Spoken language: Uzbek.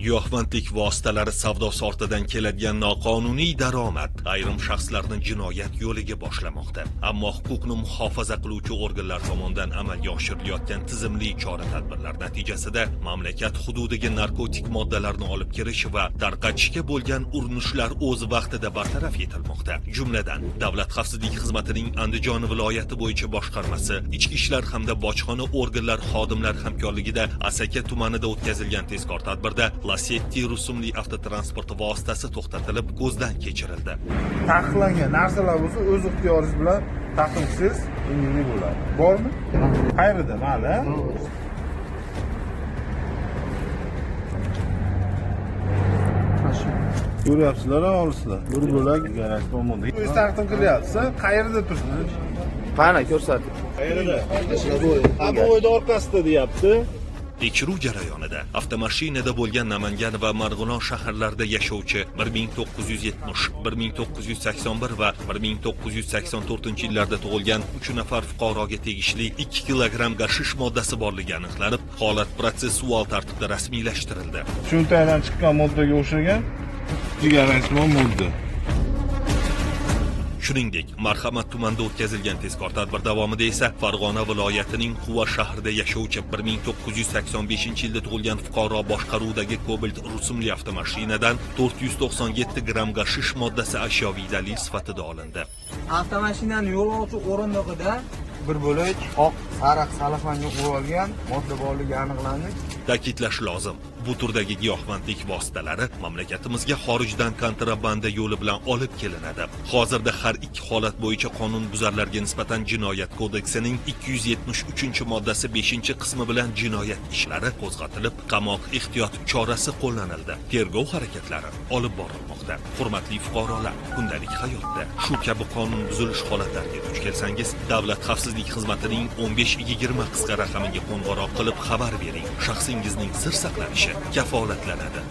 Giyohvandlik vositalari savdosi ortidan keladigan noqonuniy daromad ayrim shaxslarni jinoyat yo'liga boshlamoqda. Ammo huquqni muhofaza qiluvchi organlar tomonidan amalga oshirilayotgan tizimli chora-tadbirlar natijasida mamlakat hududiga narkotik moddalarni olib kirish va tarqatishga bo'lgan urinishlar o'z vaqtida bartaraf etilmoqda. Jumladan, Davlat xavfsizlik xizmatining Andijon viloyati bo'yicha boshqarmasi, ichki ishlar hamda bojxona organlar xodimlari hamkorligida Asaka tumanida o'tkazilgan tezkor tadbirda Lacetti rusumli avtotransport vositasi to'xtatilib, ko'zdan kechirildi. Taqiqlangan narsalar bo'lsa, o'z ixtiyoringiz bilan taqimsiz unumli bo'ladi. Bormi? Qayerda, mali? Ko'ryapsizlar, olisizlar. Bir bo'lak garaj bo'lmoqda. O'z taqdim qilyapsiz, qayerda tursiz? Qani ko'rsating. Qayerda? Bu o'yda orqasida deyapti. Tekshiruv jarayonida avtomashinada bo'lgan Namangan va Marg'ilon shaharlarida yashovchi 1970, 1981 va 1984-yillarda tug'ilgan 3 nafar fuqaroga tegishli 2 kilogramm gashish moddasi borligi aniqlanib, holat protsessual tartibda rasmiylashtirildi. Cho'ntakdan chiqqan moddaga o'xshagan jigarrasmon modda. Shuningdek, Marhamat tumanida o'tkazilgan tezkor tadbir davomida esa Farg'ona viloyatining Quva shahrida yashovchi 1985-yilda tug'ilgan fuqaro boshqaruvidagi Cobalt rusumli avtomashinadan 497 gramm gashish moddasi ashyoviy dalil sifatida olindi. Avtomashinaning yo'lovchi o'rindig'ida bir bo'lak oq sariq salafanga o'ralgan modda borligi aniqlandi. Ta'kidlash lozim, bu turdagi giyohvandlik vositalari mamlakatimizga xorijdan kontrabanda yo'li bilan olib kelinadi. Hozirda har ikki holat bo'yicha qonunbuzarlarga nisbatan Jinoyat kodeksining 273-moddasi 5-qismi bilan jinoyat ishlari qo'zg'atilib, qamoq ehtiyot chorasi qo'llanildi. Tergov harakatlari olib borilmoqda. Hurmatli fuqarolar, kundalik hayotda shu kabi qonun buzilish holatlariga duch kelsangiz, Davlat xavfsizlik xizmatining 1520 qisqa raqamiga qo'ng'iroq qilib xabar bering. Shaxsingizning sir saqlanishi kafolatlanadi.